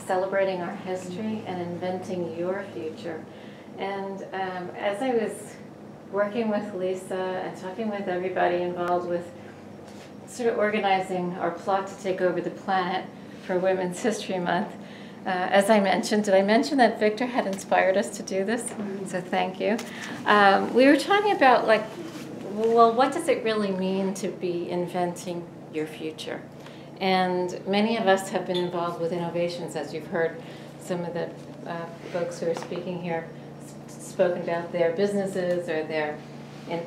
celebrating our history and inventing your future. And as I was working with Lisa and talking with everybody involved with sort of organizing our plot to take over the planet for Women's History Month, as I mentioned, did I mention that Victor had inspired us to do this? So thank you. We were talking about, like, well, what does it really mean to be inventing your future? And many of us have been involved with innovations, as you've heard some of the folks who are speaking here spoken about their businesses or their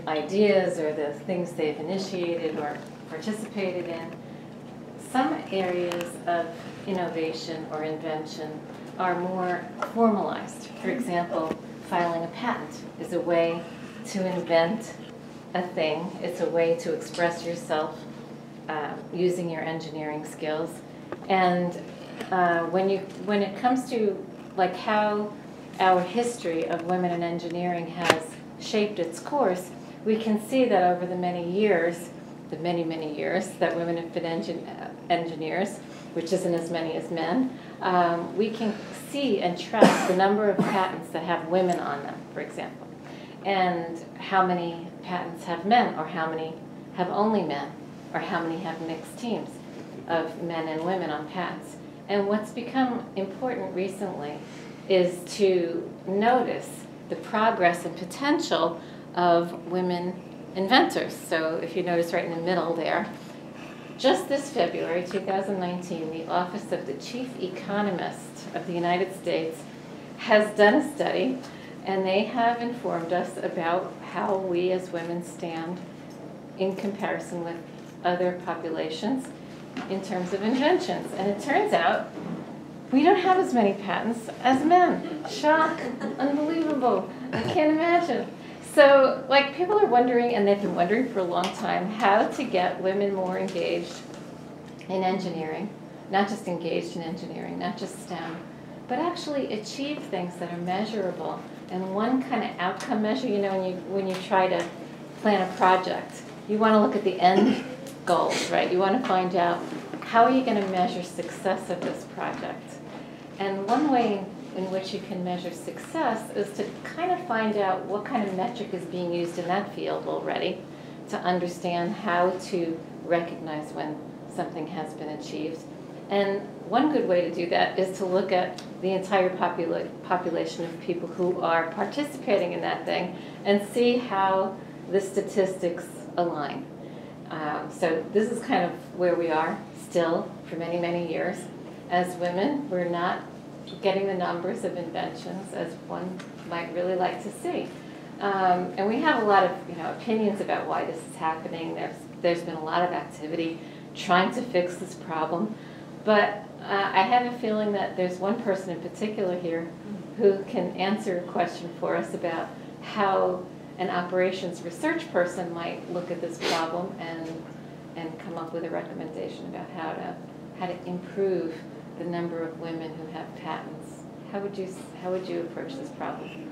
ideas or the things they've initiated or participated in. Some areas of innovation or invention are more formalized. For example, filing a patent is a way to invent a thing. It's a way to express yourself using your engineering skills. And when it comes to like how our history of women in engineering has shaped its course, we can see that over the many years, the many, many years that women have been engineers, which isn't as many as men, we can see and track the number of patents that have women on them, for example, and how many patents have men, or how many have only men, or how many have mixed teams of men and women on patents. And what's become important recently is to notice the progress and potential of women inventors. So if you notice right in the middle there, just this February 2019, the Office of the Chief Economist of the United States has done a study, and they have informed us about how we as women stand in comparison with other populations in terms of inventions. And it turns out we don't have as many patents as men. Shock, unbelievable, I can't imagine. So, like, people are wondering, and they've been wondering for a long time, how to get women more engaged in engineering, not just engaged in engineering, not just STEM, but actually achieve things that are measurable. And one kind of outcome measure, you know, when you try to plan a project, you want to look at the end goals, right? You want to find out how are you going to measure success of this project. And one way in which you can measure success is to kind of find out what kind of metric is being used in that field already to understand how to recognize when something has been achieved. And one good way to do that is to look at the entire population of people who are participating in that thing and see how the statistics align. So this is kind of where we are still for many, many years. As women, we're not getting the numbers of inventions as one might really like to see. And we have a lot of opinions about why this is happening. There's been a lot of activity trying to fix this problem. But I have a feeling that there's one person in particular here who can answer a question for us about how an operations research person might look at this problem and come up with a recommendation about how to improve the number of women who have patents. How would you approach this problem?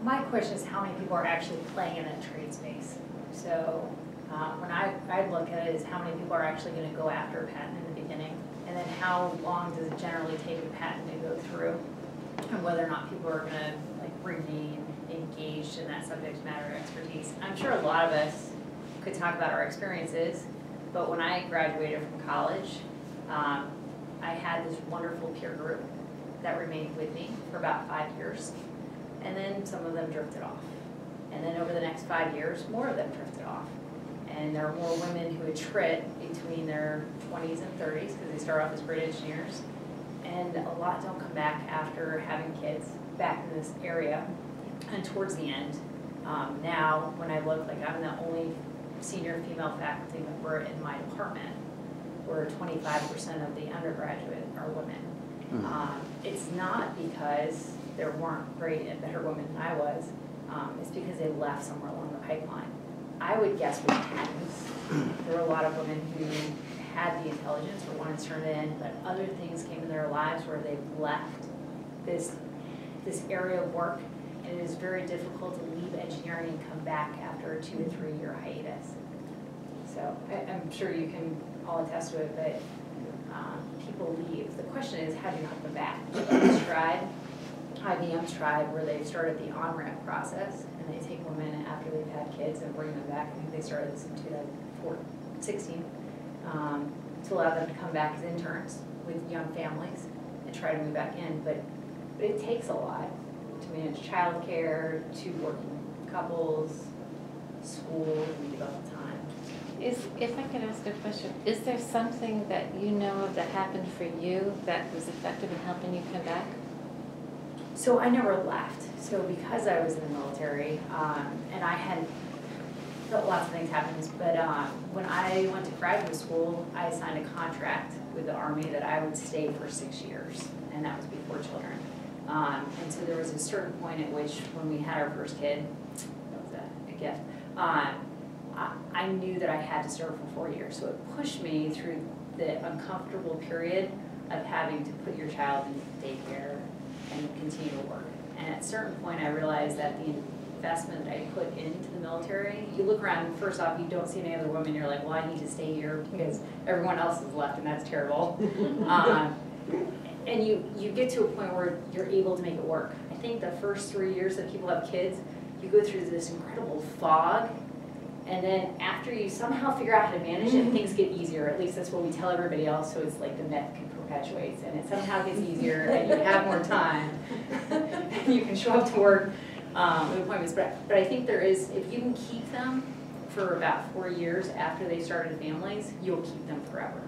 My question is how many people are actually playing in that trade space. So when I look at it is how many people are actually going to go after a patent in the beginning, and then how long does it generally take a patent to go through, and whether or not people are going to remain engaged in that subject matter expertise. I'm sure a lot of us could talk about our experiences, but when I graduated from college, I had this wonderful peer group that remained with me for about 5 years, and then some of them drifted off. And then over the next 5 years, more of them drifted off. And there are more women who attrit between their 20s and 30s because they start off as great engineers, and a lot don't come back after having kids back in this area. And towards the end, now when I look, I'm the only senior female faculty member in my department, where 25% of the undergraduate are women. It's not because there weren't great and better women than I was, it's because they left somewhere along the pipeline. I would guess with patents, there were a lot of women who had the intelligence or wanted to turn it in, but other things came in their lives where they've left this area of work, and it is very difficult to leave engineering and come back after a 2 to 3 year hiatus. So I'm sure you can all attest to it, but people leave. The question question is, how do you help them back? This tribe, IBM's tribe, where they started the on-ramp process, and they take women after they've had kids and bring them back. I think they started this in 2016, to allow them to come back as interns with young families and try to move back in. But it takes a lot to manage childcare, to working couples, school, and develop time. If I could ask a question, is there something that you know of that happened for you that was effective in helping you come back? So I never left. So because I was in the military, and I had lots of things happened, but when I went to graduate school, I signed a contract with the Army that I would stay for 6 years, and that was before children. And so there was a certain point at which, when we had our first kid, that was a gift, I knew that I had to serve for 4 years. So it pushed me through the uncomfortable period of having to put your child in daycare and continue to work. And at a certain point, I realized that the investment that I put into the military, you look around, first off, you don't see any other women, you're like, well, I need to stay here because everyone else is left, and that's terrible. And you get to a point where you're able to make it work. I think the first 3 years that people have kids, you go through this incredible fog, and then after you somehow figure out how to manage it, things get easier. At least that's what we tell everybody else, so it's like the myth perpetuates, and it somehow gets easier, and you have more time. You can show up to work with appointments. But I think there is, if you can keep them for about 4 years after they started families, you'll keep them forever.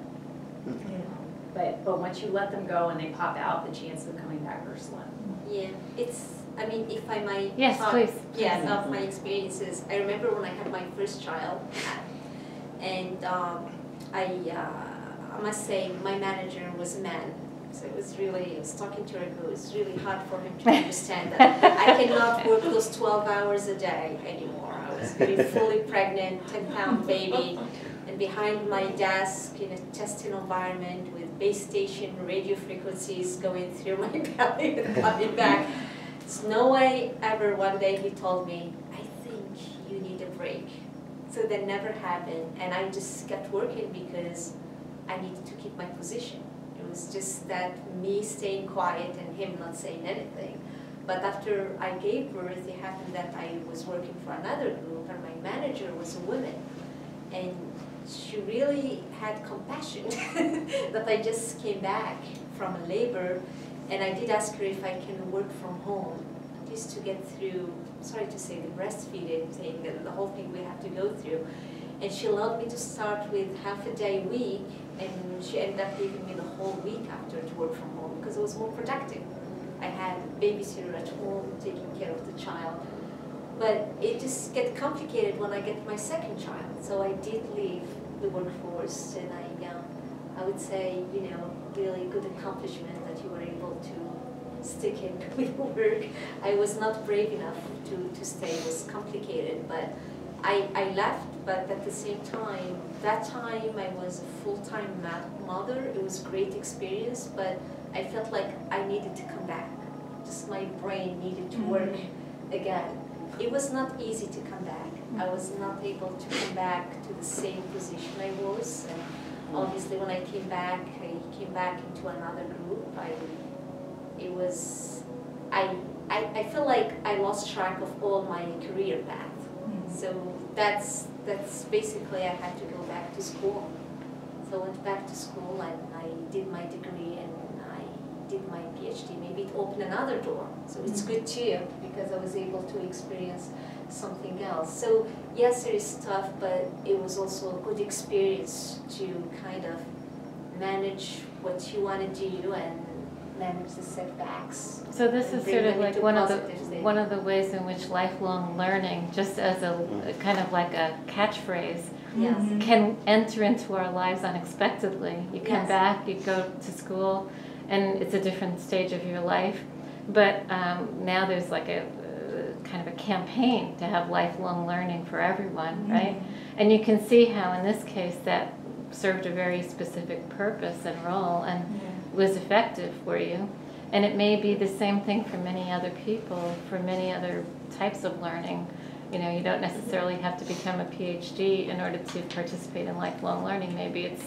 But once you let them go and they pop out, the chances of coming back are slim. Yeah, I mean, if I might Yes, talk, please. of my experiences. I remember when I had my first child, and I must say my manager was a man. So it was talking to her, it was really hard for him to understand that I cannot work those 12 hours a day anymore. I was really fully pregnant, 10-pound baby, and behind my desk in a testing environment with base station radio frequencies going through my belly and coming back. There's no way ever one day he told me, I think you need a break. So that never happened, and I just kept working because I needed to keep my position. It was just that me staying quiet and him not saying anything. But after I gave birth, it happened that I was working for another group, and my manager was a woman. And she really had compassion that I just came back from labor, and I did ask her if I can work from home, at least to get through, sorry to say, the breastfeeding thing, the whole thing we have to go through. And she allowed me to start with half a day a week, and she ended up giving me the whole week after to work from home because it was more productive. I had a babysitter at home taking care of the child. But it just gets complicated when I get my second child. So I did leave the workforce, and I would say, really good accomplishment that you were able to stick in with work. I was not brave enough to stay. It was complicated, but I left, but at the same time, that time I was a full-time mother. It was a great experience, but I felt like I needed to come back. Just my brain needed to work again. It was not easy to come back. I was not able to come back to the same position I was. And obviously when I came back into another group. I feel like I lost track of all my career path. So that's basically I had to go back to school. So I went back to school and I did my degree and I did my PhD. Maybe it opened another door. So it's good too because I was able to experience something else. So yes, it is tough, but it was also a good experience to kind of manage what you want to do and manage the setbacks. So this is sort of like one of the ways in which lifelong learning, just as a kind of like a catchphrase, can enter into our lives unexpectedly. You come back, you go to school, and it's a different stage of your life. But now there's like a kind of a campaign to have lifelong learning for everyone, right? And you can see how in this case that served a very specific purpose and role and was effective for you. And it may be the same thing for many other people, for many other types of learning. You know, you don't necessarily have to become a PhD in order to participate in lifelong learning. Maybe it's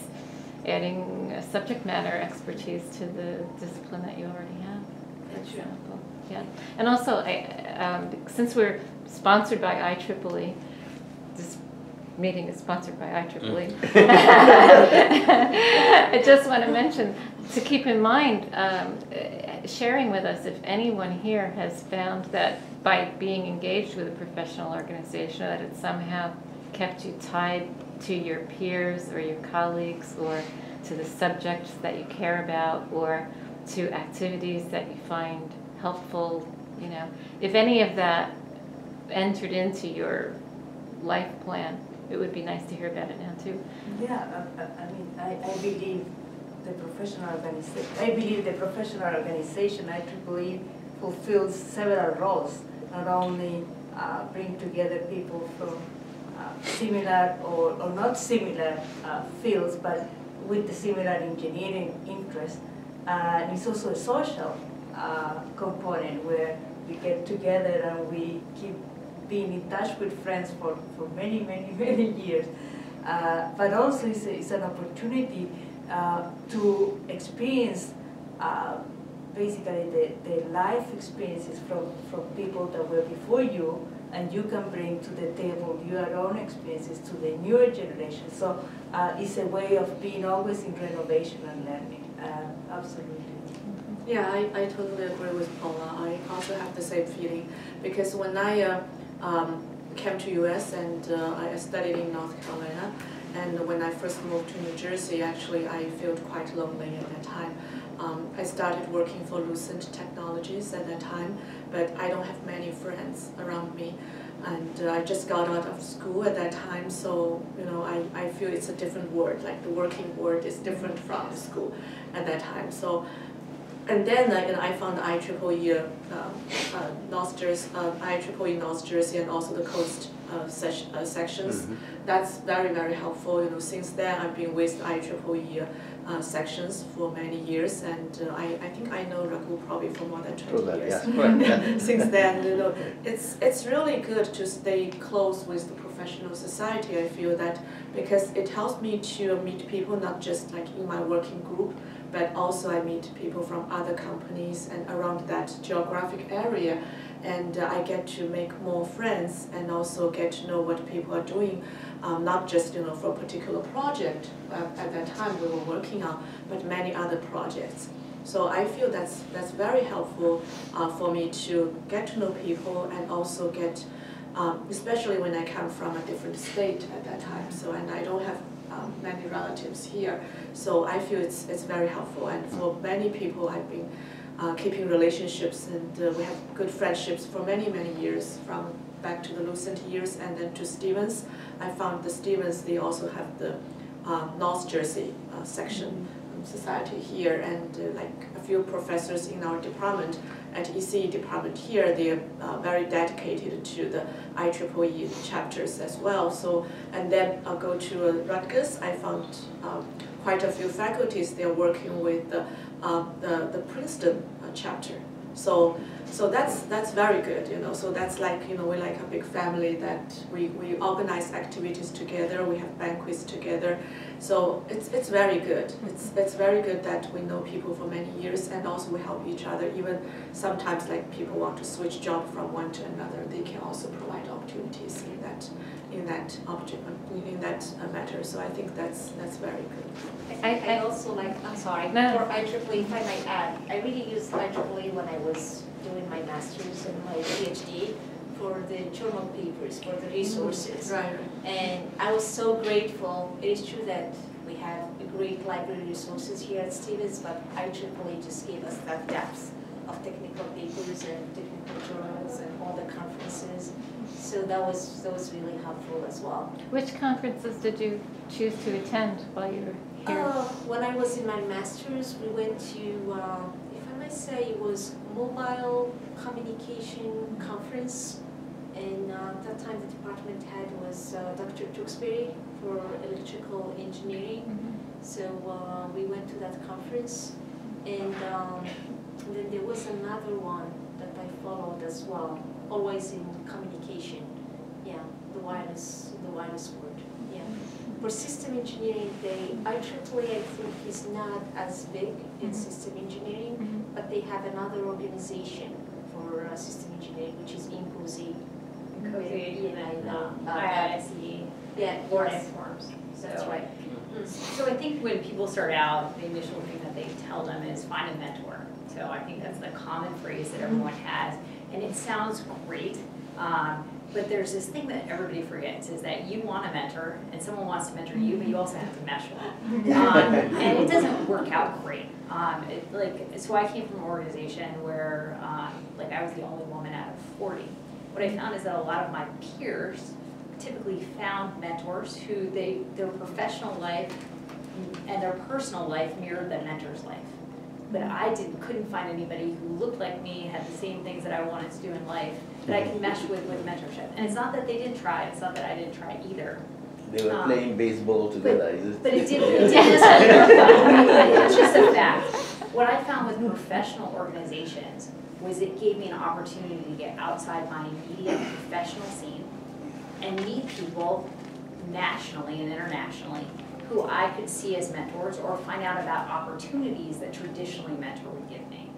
adding subject matter expertise to the discipline that you already have, for example. Yeah, and also, since we're sponsored by IEEE, this meeting is sponsored by IEEE. I just want to mention to keep in mind, sharing with us if anyone here has found that by being engaged with a professional organization that it somehow kept you tied to your peers or your colleagues or to the subjects that you care about or to activities that you find helpful, you know. If any of that entered into your life plan, it would be nice to hear about it now too. Yeah, I believe the professional organization, IEEE, fulfills several roles. Not only bring together people from similar or not similar fields, but with the similar engineering interest. And it's also a social component where we get together and we keep being in touch with friends for many, many, many years. But also it's an opportunity to experience basically the life experiences from people that were before you, and you can bring to the table your own experiences to the newer generation. So it's a way of being always in renovation and learning. Absolutely. Yeah, I totally agree with Paula. I also have the same feeling, because when I came to US and I studied in North Carolina, and when I first moved to New Jersey, actually I felt quite lonely at that time. I started working for Lucent Technologies at that time, but I don't have many friends around me. And I just got out of school at that time, so you know, I feel it's a different world, like the working world is different from school at that time. So, and then you know, I found IEEE North Jersey and also the coast sections. Mm-hmm. That's very, very helpful. You know, since then I've been with IEEE sections for many years, and I think I know Raghu probably for more than 20 years. Yes, correct, yeah. Since then, you know, it's really good to stay close with the professional society. I feel that because it helps me to meet people not just like in my working group, but also I meet people from other companies and around that geographic area, and I get to make more friends and also get to know what people are doing, not just you know for a particular project at that time we were working on, but many other projects. So I feel that's very helpful for me to get to know people and also get, especially when I come from a different state at that time. So and I don't have many relatives here, so I feel it's very helpful. And for many people, I've been keeping relationships, and we have good friendships for many, many years, from back to the Lucent years and then to Stevens. I found the Stevens, they also have the North Jersey section society here, and like a few professors in our department at ECE department here, they are very dedicated to the IEEE chapters as well. So, and then I'll go to Rutgers. I found quite a few faculties, they're working with the Princeton chapter. So that's very good, you know. So that's like, you know, we're like a big family that we organize activities together, we have banquets together. So it's very good. It's very good that we know people for many years, and also we help each other. Even sometimes like people want to switch job from one to another, they can also provide opportunities in that matter. So I think that's very good. I also like, I'm sorry, No. for IEEE, if I might add, I really used IEEE when I was doing my master's and my PhD for the journal papers, for the resources. Right. And I was so grateful. It is true that we have a great library resources here at Stevens, but IEEE just gave us that depth of technical papers and technical journals and all the conferences. So that was really helpful as well. Which conferences did you choose to attend while you were here? When I was in my master's, we went to, if I might say, it was Mobile Communication Conference. And that time the department head was Dr. Tewksbury for electrical engineering. Mm-hmm. So we went to that conference. And then there was another one that I followed as well, always in communication. Yeah, the wireless world. Yeah. For system engineering, IEEE, I think, is not as big in system engineering, but they have another organization for system engineering, which is INCOSE. IISE, Yeah, board yes, forms. that's right. So I think when people start out, the initial thing that they tell them is find a mentor. So I think that's the common phrase that everyone has, and it sounds great. But there's this thing that everybody forgets is that you want a mentor and someone wants to mentor you, but you also have to mesh with them. And it doesn't work out great. So I came from an organization where I was the only woman out of 40. What I found is that a lot of my peers typically found mentors who their professional life and their personal life mirrored the mentor's life. But I couldn't find anybody who looked like me, had the same things that I wanted to do in life, that I could mesh with mentorship. And it's not that they didn't try, it's not that I didn't try either. They were playing baseball together, is it? But it didn't necessarily work out. It's just a fact. What I found with professional organizations was it gave me an opportunity to get outside my immediate professional scene and meet people nationally and internationally who I could see as mentors or find out about opportunities that traditionally mentor would give me.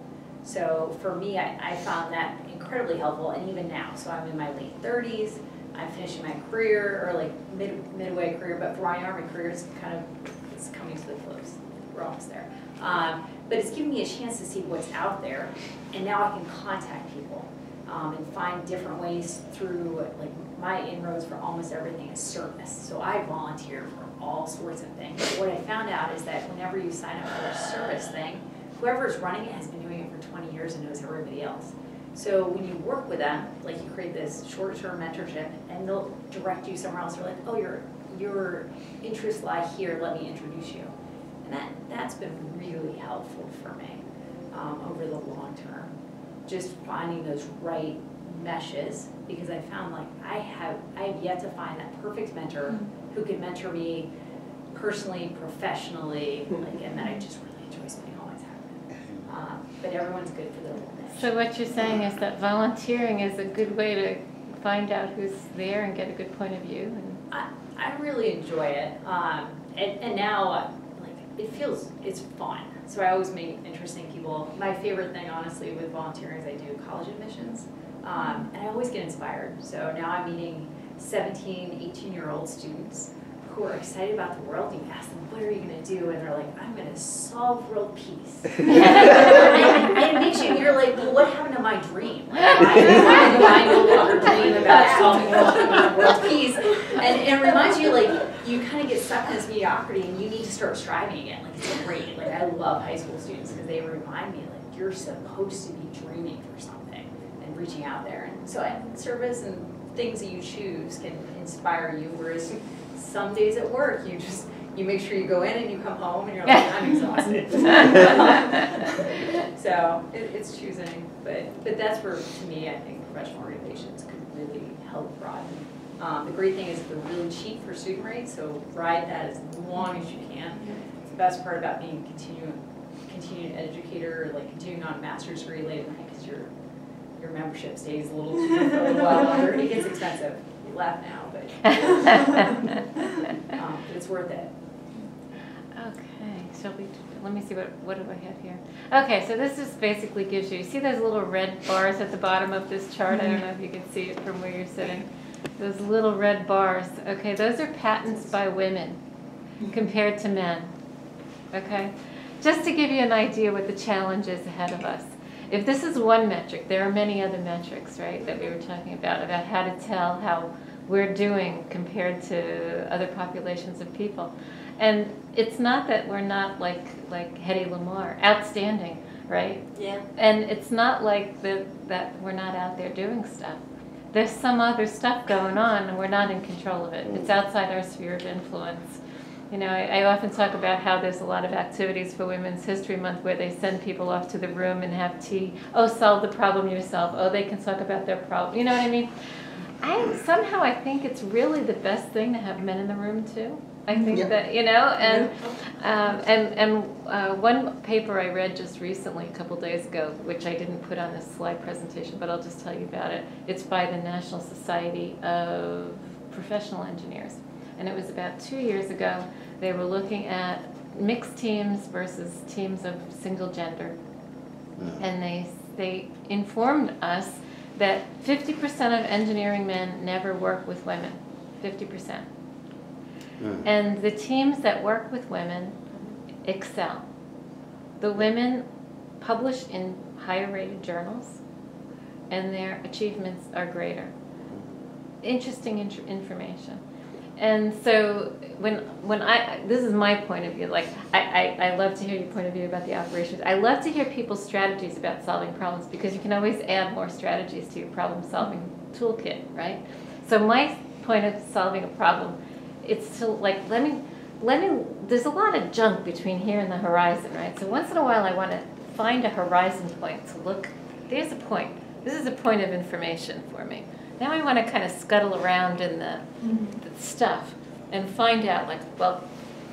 So for me, I found that incredibly helpful, and even now, so I'm in my late 30s, I'm finishing my career, or like midway career, but for my Army career, it's coming to the close. We're almost there. But it's giving me a chance to see what's out there, and now I can contact people and find different ways through, like, my inroads for almost everything is service. So I volunteer for all sorts of things. But what I found out is that whenever you sign up for a service thing, whoever's running it has been doing it for 20 years and knows everybody else. So when you work with them, like you create this short-term mentorship, and they'll direct you somewhere else. They're like, oh, your interests lie here, let me introduce you. And that's been really helpful for me over the long term. Just finding those right meshes, because I found like I have yet to find that perfect mentor who can mentor me personally, professionally, and that I just really enjoy spending all my time with. But everyone's good for their little niche. So what you're saying is that volunteering is a good way to find out who's there and get a good point of view. And I really enjoy it, and now it's fun. So I always meet interesting people. My favorite thing, honestly, with volunteering is I do college admissions, and I always get inspired. So now I'm meeting 17, 18-year-old students who are excited about the world. You ask them, what are you going to do? And they're like, I'm going to solve world peace. and it makes you're like, well, what happened to my dream? Like, why do I no longer dream about solving world peace? And it reminds you, like, you kind of get stuck in this mediocrity and you need to start striving again. Like, it's great. Like, I love high school students because they remind me, like, you're supposed to be dreaming for something and reaching out there. And so service and things that you choose can inspire you, whereas some days at work, you make sure you go in and you come home and you're like, I'm exhausted. So it's choosing, but that's where, to me, I think professional organizations could really help broaden. The great thing is they're really cheap for student rates, so ride that as long as you can. It's the best part about being a continuing educator, or like continuing on a master's degree late at night, because your membership stays a little cheaper for a little while longer. It gets expensive. You laugh now, but it's worth it. Okay, let me see, what do I have here? Okay, so this just basically gives you see those little red bars at the bottom of this chart? I don't know if you can see it from where you're sitting. Those little red bars, okay, those are patents by women compared to men, okay? Just to give you an idea what the challenge is ahead of us. If this is one metric, there are many other metrics, right, that we were talking about how to tell how we're doing compared to other populations of people. And it's not that we're not like Hedy Lamarr, outstanding, right? Yeah. And it's not like that we're not out there doing stuff. There's some other stuff going on and we're not in control of it. It's outside our sphere of influence. You know, I often talk about how there's a lot of activities for Women's History Month where they send people off to the room and have tea. Oh, solve the problem yourself. Oh, they can talk about their problem. You know what I mean? Somehow I think it's really the best thing to have men in the room too. I think that, you know, and one paper I read just recently, a couple days ago, which I didn't put on this slide presentation, but I'll just tell you about it. It's by the National Society of Professional Engineers. and it was about 2 years ago. They were looking at mixed teams versus teams of single gender. And they informed us that 50% of engineering men never work with women, 50%. And the teams that work with women excel. The women publish in higher rated journals, and their achievements are greater. Interesting information. And so this is my point of view, like I love to hear your point of view about the operations. I love to hear people's strategies about solving problems, because you can always add more strategies to your problem solving toolkit, right? So my point of solving a problem, it's to like, there's a lot of junk between here and the horizon, right? So once in a while I want to find a horizon point to look, there's a point. This is a point of information for me. Now I want to kind of scuttle around in the stuff and find out, like, well,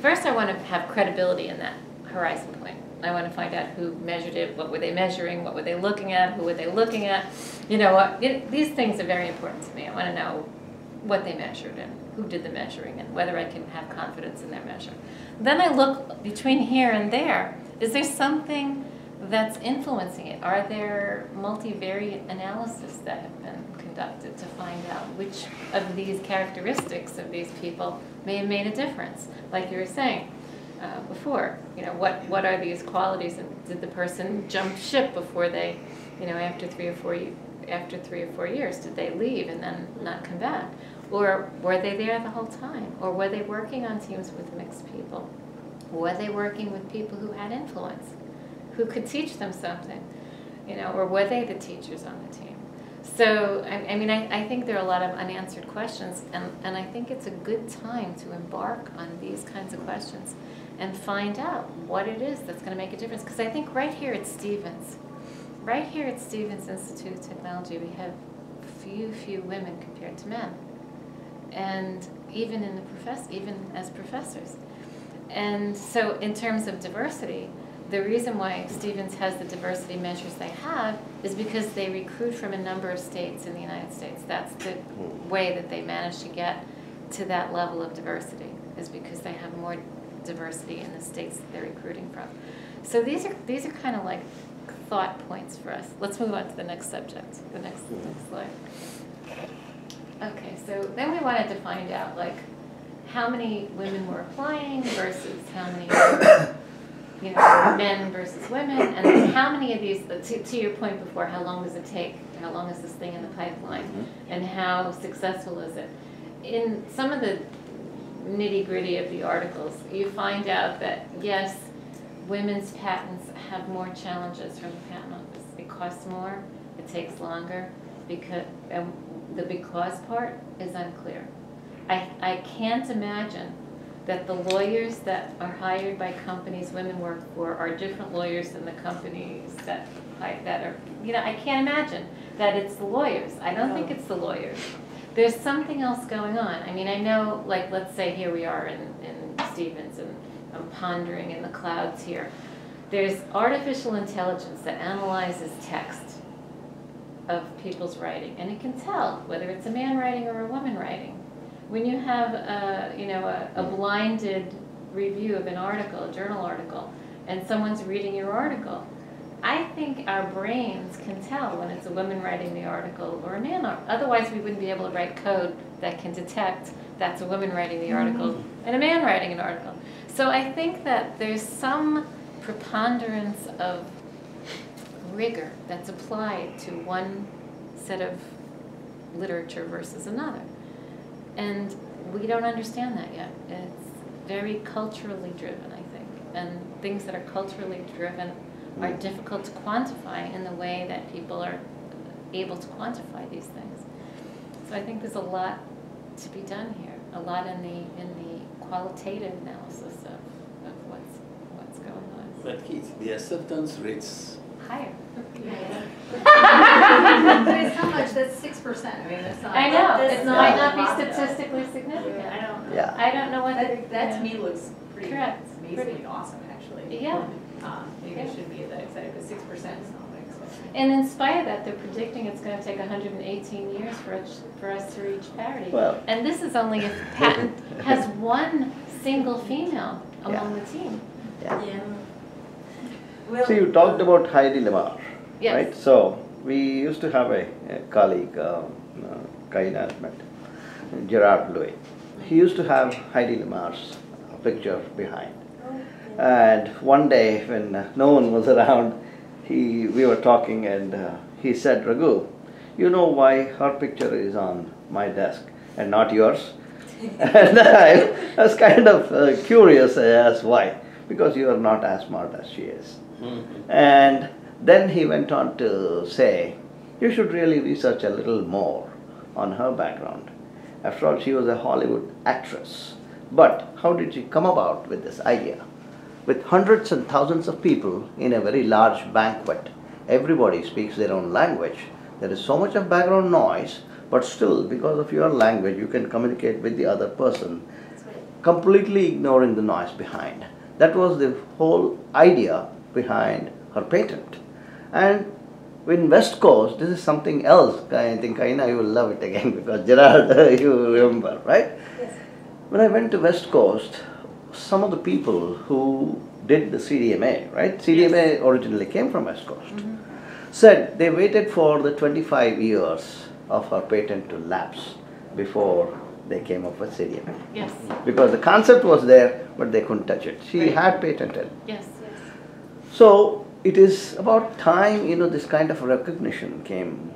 first I want to have credibility in that horizon point. I want to find out who measured it, what were they measuring, what were they looking at, who were they looking at. You know what, these things are very important to me. I want to know what they measured and who did the measuring and whether I can have confidence in their measure. Then I look between here and there. Is there something that's influencing it? Are there multivariate analysis that have been conducted to find out which of these characteristics of these people may have made a difference? Like you were saying before, you know, what are these qualities, and did the person jump ship before they, you know, after 3 or 4 years, did they leave and then not come back? Or were they there the whole time? Or were they working on teams with mixed people? Were they working with people who had influence, who could teach them something? You know, or were they the teachers on the team? So, I mean, I think there are a lot of unanswered questions, and I think it's a good time to embark on these kinds of questions and find out what it is that's going to make a difference. Because I think right here at Stevens Institute of Technology, we have few women compared to men, and even as professors. And so in terms of diversity, the reason why Stevens has the diversity measures they have is because they recruit from a number of states in the United States. That's the way that they manage to get to that level of diversity, is because they have more diversity in the states that they're recruiting from. So these are kind of like thought points for us. Let's move on to the next subject, the next slide. Okay, so then we wanted to find out, like, how many women were applying versus how many, you know, men versus women, and then how many of these, to your point before, how long does it take, how long is this thing in the pipeline, and how successful is it? In some of the nitty-gritty of the articles, you find out that, yes, women's patents have more challenges from the patent office. It costs more, it takes longer, because the because part is unclear. I can't imagine that the lawyers that are hired by companies women work for are different lawyers than the companies that are, you know, I can't imagine that it's the lawyers. I don't think it's the lawyers. There's something else going on. I mean, I know, like, let's say here we are in Stevens, and I'm pondering in the clouds here. There's artificial intelligence that analyzes text of people's writing, and it can tell whether it's a man writing or a woman writing. When you have a blinded review of an article, a journal article, and someone's reading your article, I think our brains can tell when it's a woman writing the article or a man. Otherwise, we wouldn't be able to write code that can detect that's a woman writing the article and a man writing an article. So I think that there's some preponderance of rigor that's applied to one set of literature versus another. And we don't understand that yet. It's very culturally driven, I think. And things that are culturally driven are difficult to quantify in the way that people are able to quantify these things. So I think there's a lot to be done here, a lot in the qualitative analysis of what's going on. But kids, the acceptance rates higher. But it's how much? That's 6%. I mean, that's not. I know. It might not be positive. statistically significant. I don't know. Yeah. I don't know what That to me looks pretty Correct. amazingly Pretty. awesome, actually. Yeah. Maybe it should be that excited, but 6% is not what I expected. And in spite of that, they're predicting it's going to take 118 years for us to reach parity. Well. And this is only if patent has one single female among the team. Yeah. Yeah. Well, So you talked about Heidi Lamar, Yes. right? So we used to have a colleague, Kaina has met, Gerard Louis. He used to have Heidi Lamar's picture behind. And one day when no one was around, we were talking and he said, Raghu, you know why her picture is on my desk and not yours? And I was kind of curious as why. Because you are not as smart as she is. And then he went on to say, you should really research a little more on her background. After all, she was a Hollywood actress. But how did she come about with this idea? With hundreds and thousands of people in a very large banquet, everybody speaks their own language. There is so much of background noise, but still, because of your language, you can communicate with the other person, completely ignoring the noise behind. That was the whole idea behind her patent. And in West Coast, this is something else. I think Kaina, you will love it again because Gerard, you remember, right? Yes. When I went to West Coast, some of the people who did the CDMA, right? CDMA originally came from West Coast. Said they waited for the 25 years of her patent to lapse before they came up with CDMA. Yes. Because the concept was there, but they couldn't touch it. She Right. had patented. Yes. So it is about time, this kind of recognition came,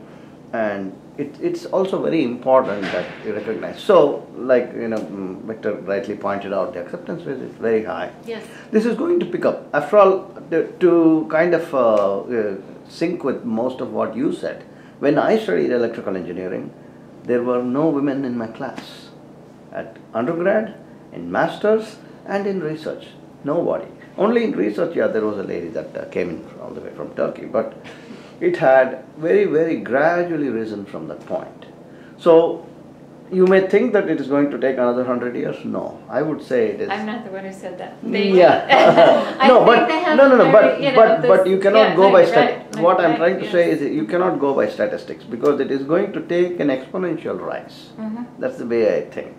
and it's also very important that you recognize. So, like Victor rightly pointed out, the acceptance rate is very high. Yes. This is going to pick up. After all, to kind of sync with most of what you said, when I studied electrical engineering, there were no women in my class. At undergrad, in masters, and in research, nobody. Only in research, yeah, there was a lady that came in all the way from Turkey, but it had very, very gradually risen from that point. So, you may think that it is going to take another 100 years. No, I would say it is. I'm not the one who said that. Yeah. I No, think but they have no, a very, but you cannot yeah, go no, by you're statistics. right. What I'm Right, trying to yes. say is that you cannot go by statistics because it is going to take an exponential rise. That's the way I think.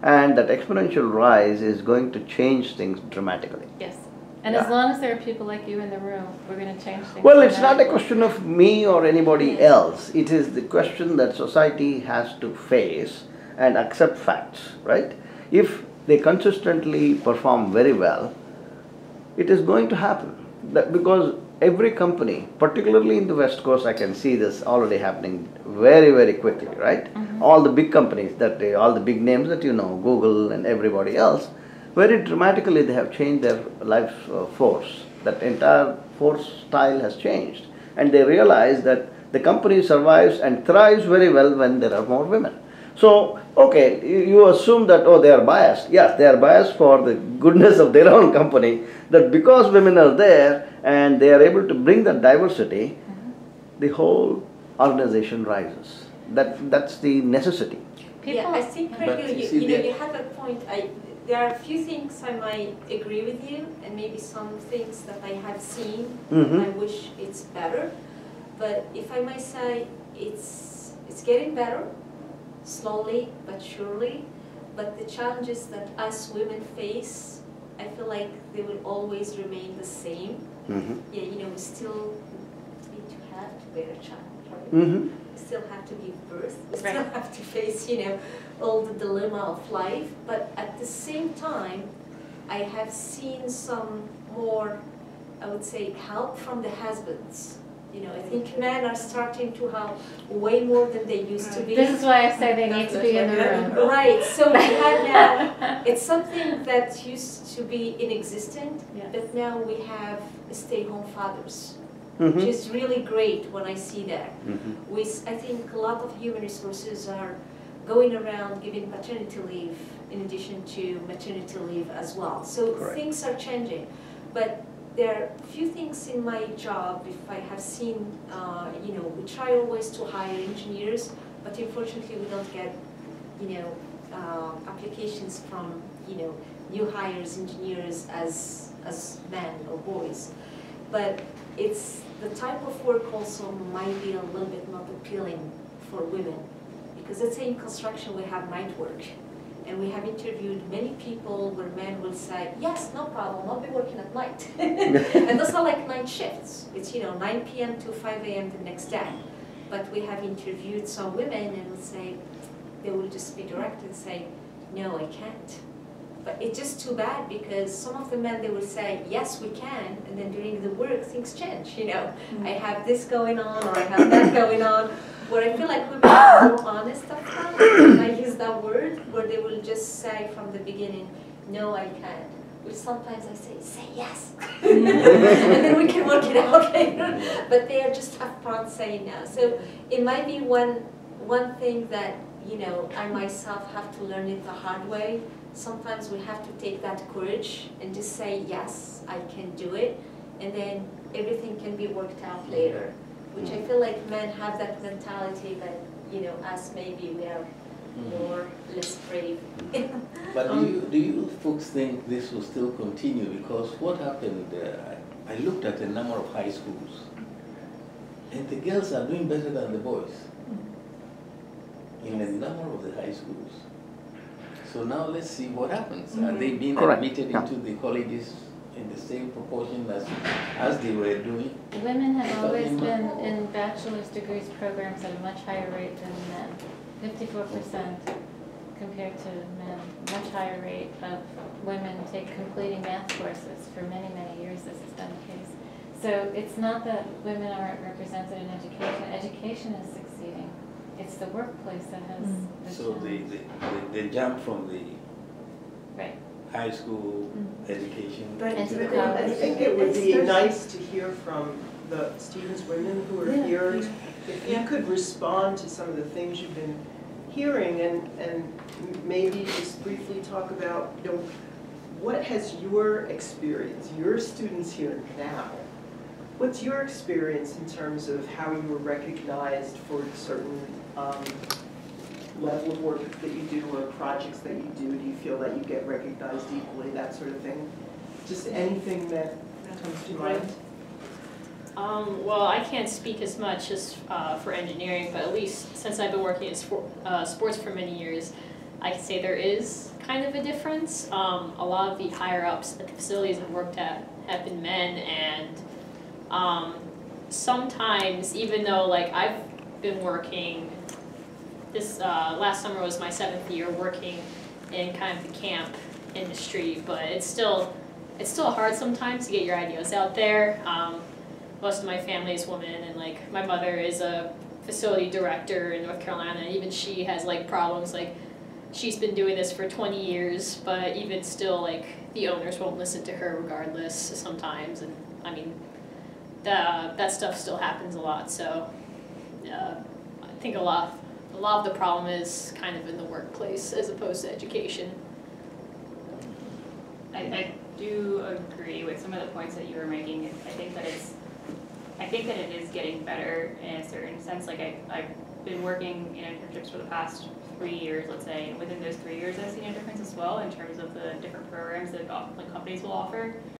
And that exponential rise is going to change things dramatically. Yes. And Yeah. as long as there are people like you in the room, we're going to change things. Well, it's not a dramatically. question of me or anybody else. It is the question that society has to face and accept facts, right? If they consistently perform very well, it is going to happen. Because every company, particularly in the West Coast, I can see this already happening very, very quickly, right? All the big companies, all the big names that you know, Google and everybody else, very dramatically they have changed their life force. That entire force style has changed. And they realize that the company survives and thrives very well when there are more women. So, okay, you assume that, oh, they are biased. Yes, they are biased for the goodness of their own company, that because women are there and they are able to bring that diversity, the whole organization rises. That's the necessity. Yeah, I think, But Raghu, you see the- you have a point. There are a few things I might agree with you, and maybe some things that I have seen, I wish it's better. But if I might say, it's getting better, slowly but surely. But the challenges that us women face, I feel like they will always remain the same. Yeah, we still need to have to bear a child, right? We still have to give birth. We still Right. have to face, all the dilemma of life. But at the same time, I have seen some more, I would say, help from the husbands. I think men are starting to help way more than they used to be. This is why I say they need to be in the room. Right, so we have now, it's something that used to be inexistent, Yes. but now we have stay-home fathers, which is really great when I see that. I think a lot of human resources are going around giving paternity leave in addition to maternity leave as well. So Correct. things are changing, but there are a few things in my job, if I have seen, we try always to hire engineers, but unfortunately we don't get, applications from, new hires engineers as men or boys. But it's the type of work also might be a little bit not appealing for women. Because let's say in construction we have night work. And we have interviewed many people where men will say, yes, no problem, I'll be working at night. And those are like night shifts. It's, 9 p.m. to 5 a.m. the next day. But we have interviewed some women and will say, they will just be direct and say, no, I can't. But it's just too bad because some of the men, they will say, yes, we can. And then during the work, things change, I have this going on or I have that going on. Where I feel like women are more honest upfront, I use that word, where they will just say from the beginning, no, I can't. Which sometimes I say yes. And then we can work it out later. But they are just upfront saying no. So it might be one thing that, I myself have to learn it the hard way. Sometimes we have to take that courage and just say, yes, I can do it. And then everything can be worked out later. Which I feel like men have that mentality, but us maybe we are more less brave. But do you folks think this will still continue? Because what happened, I looked at the number of high schools, and the girls are doing better than the boys in a number of the high schools. So now let's see what happens. Are they being admitted into the colleges in the same proportion as they were doing? Women have always been in bachelor's degrees programs at a much higher rate than men. 54% compared to men. Much higher rate of women completing math courses. For many, many years this has been the case. So it's not that women aren't represented in education. Education is succeeding. It's the workplace that has the So challenge. the jump from the Right. high school education. But And to the I college. think it would be nice to hear from the Stevens women who are here. If you could respond to some of the things you've been hearing and maybe just briefly talk about, what has your experience, your students here now, what's your experience in terms of how you were recognized for a certain level of work that you do or projects that you do? Do you feel that you get recognized equally, that sort of thing? Just anything that comes to mind? Well, I can't speak as much as for engineering, but at least since I've been working in sports for many years, I can say there is kind of a difference. A lot of the higher ups at the facilities I've worked at have been men, and sometimes, even though I've been working, this last summer was my 7th year working in kind of the camp industry, but it's still hard sometimes to get your ideas out there. Most of my family is women, and my mother is a facility director in North Carolina, and even she has problems. She's been doing this for 20 years, but even still the owners won't listen to her regardless sometimes, and I mean that stuff still happens a lot. So I think a lot of the problem is kind of in the workplace as opposed to education. I do agree with some of the points that you were making. I think that it is getting better in a certain sense. I've been working in internships for the past 3 years, let's say, and within those 3 years I've seen a difference as well in terms of the different programs that companies will offer.